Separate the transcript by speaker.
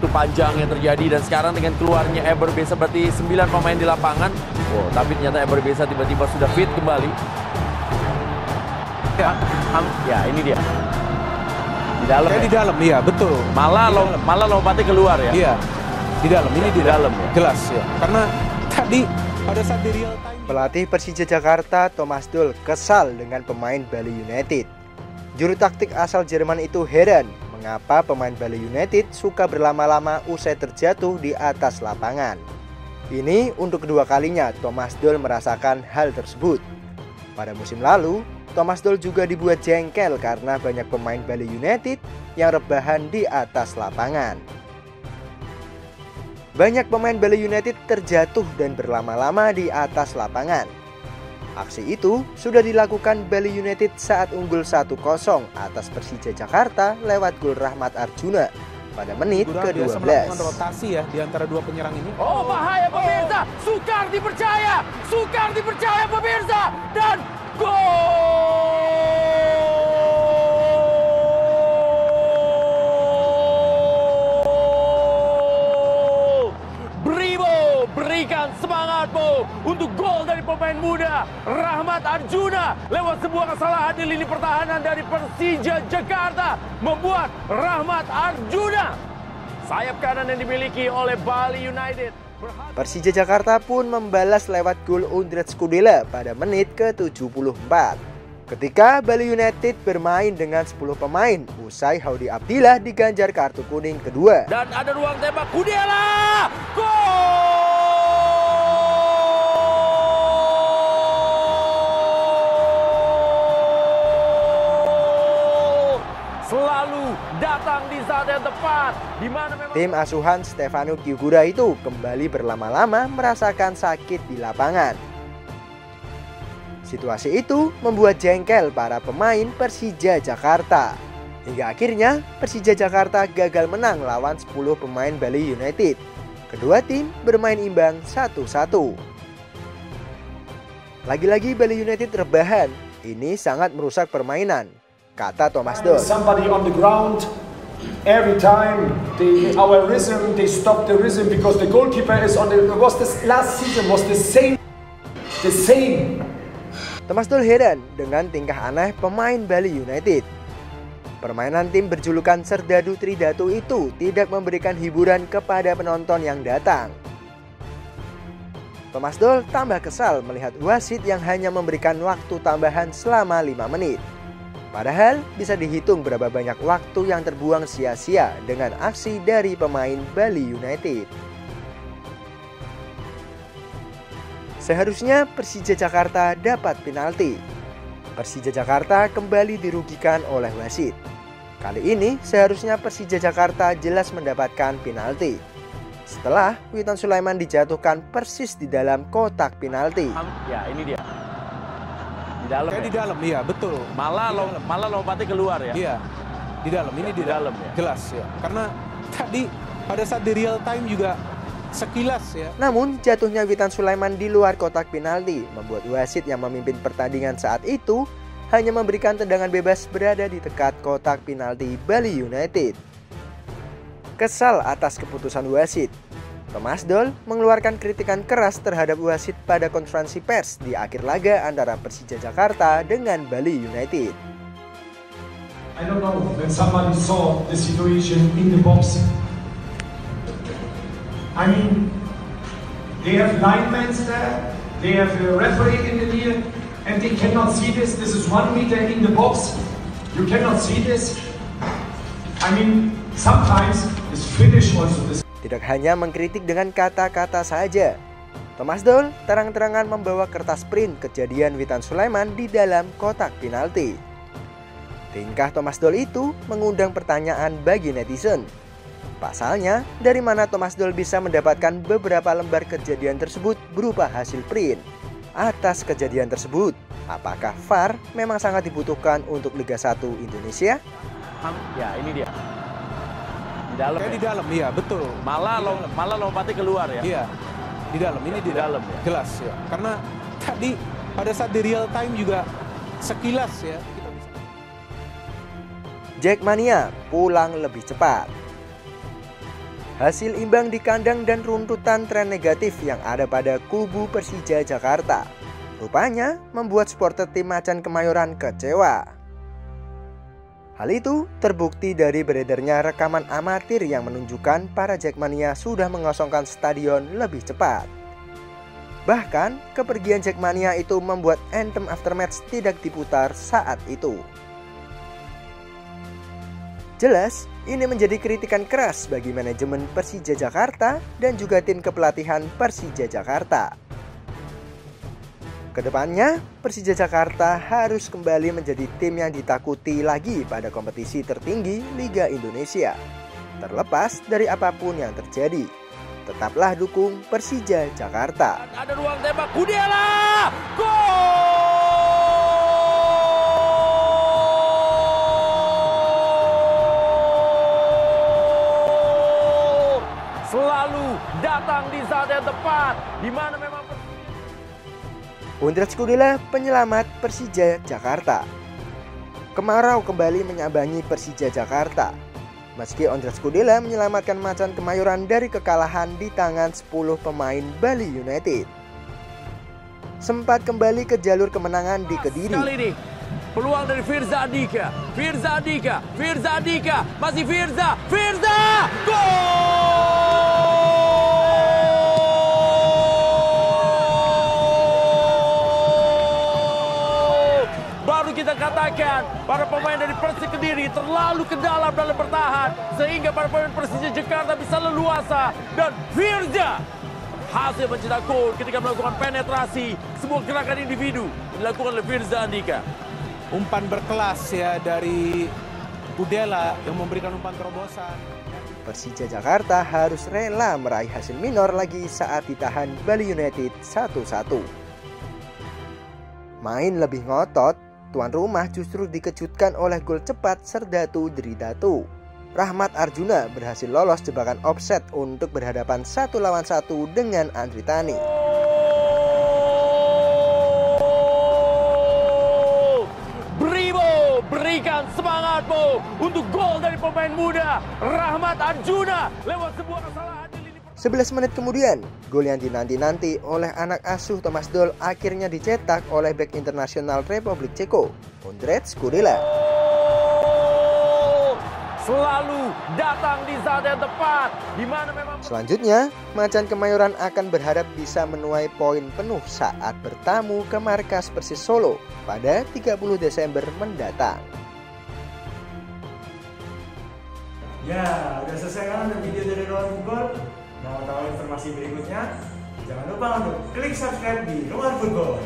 Speaker 1: begitu panjang yang terjadi. Dan sekarang dengan keluarnya Eber Beza berarti 9 pemain di lapangan. Wow, tapi ternyata Eber Beza tiba-tiba sudah fit kembali. Ya, ini dia. Di dalam.
Speaker 2: Di dalam, iya betul.
Speaker 1: Malah lompatnya keluar ya.
Speaker 2: Iya. Di dalam, ini di dalam ya. Jelas ya. Karena tadi pada saat di real time,
Speaker 3: pelatih Persija Jakarta Thomas Doll kesal dengan pemain Bali United. Juru taktik asal Jerman itu heran mengapa pemain Bali United suka berlama-lama usai terjatuh di atas lapangan. Ini untuk kedua kalinya Thomas Doll merasakan hal tersebut. Pada musim lalu, Thomas Doll juga dibuat jengkel karena banyak pemain Bali United yang rebahan di atas lapangan. Banyak pemain Bali United terjatuh dan berlama-lama di atas lapangan. Aksi itu sudah dilakukan Bali United saat unggul 1-0 atas Persija Jakarta lewat gol Rahmat Arjuna pada menit ke-12.
Speaker 2: melakukan rotasi ya di antara dua penyerang ini.
Speaker 1: Oh, bahaya pemirsa. Sukar dipercaya pemirsa. Dan gol! Brimo, berikan semangatmu untuk gol dari pemain muda Rahmat Arjuna lewat sebuah kesalahan di lini pertahanan dari Persija Jakarta membuat Rahmat Arjuna sayap kanan yang dimiliki oleh Bali United.
Speaker 3: Persija Jakarta pun membalas lewat gol Undret Skudela pada menit ke-74. Ketika Bali United bermain dengan 10 pemain, usai Haudy Abdillah diganjar kartu kuning kedua.
Speaker 1: Dan ada ruang tembak Kudela. Gol! Selalu datang di saat yang tepat. Di mana memang
Speaker 3: Tim asuhan Stefano Gyugura itu kembali berlama-lama merasakan sakit di lapangan. Situasi itu membuat jengkel para pemain Persija Jakarta. Hingga akhirnya Persija Jakarta gagal menang lawan 10 pemain Bali United. Kedua tim bermain imbang 1-1. Lagi-lagi Bali United rebahan. Ini sangat merusak permainan, kata Thomas Doll.
Speaker 4: Somebody on the ground. Every time our rhythm, they stop the rhythm because the goalkeeper is on the. Was this last season was the same.
Speaker 3: Thomas Doll heran dengan tingkah aneh pemain Bali United. Permainan tim berjulukan Serdadu Tridatu itu tidak memberikan hiburan kepada penonton yang datang. Thomas Doll tambah kesal melihat wasit yang hanya memberikan waktu tambahan selama 5 menit. Padahal bisa dihitung berapa banyak waktu yang terbuang sia-sia dengan aksi dari pemain Bali United. Seharusnya Persija Jakarta dapat penalti. Persija Jakarta kembali dirugikan oleh wasit. Kali ini seharusnya Persija Jakarta jelas mendapatkan penalti. Setelah Witan Sulaiman dijatuhkan persis di dalam kotak penalti.
Speaker 1: ya ini dia. Di dalam.
Speaker 2: Di dalam, iya betul.
Speaker 1: Malah lompatnya keluar ya.
Speaker 2: Iya. Di dalam, ini di dalam
Speaker 1: ya.
Speaker 2: Jelas ya. Karena tadi pada saat di real time juga sekilas ya.
Speaker 3: Namun jatuhnya Witan Sulaiman di luar kotak penalti membuat wasit yang memimpin pertandingan saat itu hanya memberikan tendangan bebas berada di dekat kotak penalti Bali United. Kesal atas keputusan wasit, Thomas Doll mengeluarkan kritikan keras terhadap wasit pada konferensi pers di akhir laga antara Persija Jakarta dengan Bali United.
Speaker 4: I don't know when somebody saw the situation in the box. I mean, they have linemen there, they have a referee in the near, and they cannot see this. This is 1 meter in the box. You cannot see this. I mean, sometimes this finish also this.
Speaker 3: Tidak hanya mengkritik dengan kata-kata saja, Thomas Doll terang-terangan membawa kertas print kejadian Witan Sulaiman di dalam kotak penalti. Tingkah Thomas Doll itu mengundang pertanyaan bagi netizen. Pasalnya, dari mana Thomas Doll bisa mendapatkan beberapa lembar kejadian tersebut berupa hasil print? Atas kejadian tersebut, apakah VAR memang sangat dibutuhkan untuk Liga 1 Indonesia?
Speaker 1: Ya, ini dia. Di dalam.
Speaker 2: Di dalam, iya betul.
Speaker 1: Malah lompatnya keluar ya.
Speaker 2: Iya. Di dalam, ini di dalam ya. Jelas ya. Karena tadi pada saat di real time juga sekilas ya.
Speaker 3: Jackmania pulang lebih cepat. Hasil imbang di kandang dan runtutan tren negatif yang ada pada kubu Persija Jakarta rupanya membuat supporter tim Macan Kemayoran kecewa. Hal itu terbukti dari beredarnya rekaman amatir yang menunjukkan para Jackmania sudah mengosongkan stadion lebih cepat. Bahkan kepergian Jackmania itu membuat anthem aftermatch tidak diputar saat itu. Jelas, ini menjadi kritikan keras bagi manajemen Persija Jakarta dan juga tim kepelatihan Persija Jakarta. Kedepannya, Persija Jakarta harus kembali menjadi tim yang ditakuti lagi pada kompetisi tertinggi Liga Indonesia. Terlepas dari apapun yang terjadi, tetaplah dukung Persija Jakarta.
Speaker 1: Ada ruang tembak, Gudiela! Gol! Selalu datang di saat yang tepat, di mana memang
Speaker 3: Ondrej Kudela penyelamat Persija Jakarta. Kemarau kembali menyambangi Persija Jakarta. Meski Ondrej Kudela menyelamatkan Macan Kemayoran dari kekalahan di tangan 10 pemain Bali United. Sempat kembali ke jalur kemenangan di Kediri.
Speaker 1: Kali ini peluang dari Firza Andika. Masih Firza. Gol! Baru kita katakan para pemain dari Persik Kediri terlalu ke dalam bertahan sehingga para pemain Persija Jakarta bisa leluasa, dan Firza hasil mencetak gol ketika melakukan penetrasi sebuah gerakan individu dilakukan oleh Firza Andika.
Speaker 2: Umpan berkelas ya dari Kudela yang memberikan umpan terobosan.
Speaker 3: Persija Jakarta harus rela meraih hasil minor lagi saat ditahan Bali United 1-1. Main lebih ngotot, tuan rumah justru dikejutkan oleh gol cepat Serdatu Dridatu. Rahmat Arjuna berhasil lolos jebakan offset untuk berhadapan 1 lawan 1 dengan Andri Tani.
Speaker 1: Brimo, berikan semangatmu untuk gol dari pemain muda Rahmat Arjuna lewat sebuah kesalahan di lini.
Speaker 3: 11 menit kemudian, gol yang dinanti-nanti oleh anak asuh Thomas Doll akhirnya dicetak oleh bek internasional Republik Ceko, Ondrej Kudela.
Speaker 1: Selalu datang di saat yang tepat, di mana memang.
Speaker 3: Selanjutnya, Macan Kemayoran akan berharap bisa menuai poin penuh saat bertamu ke markas Persis Solo pada 30 Desember mendatang.
Speaker 5: Ya, udah selesai kan video dari Luar Football? Mau tahu informasi berikutnya? Jangan lupa untuk klik subscribe di Luar Football.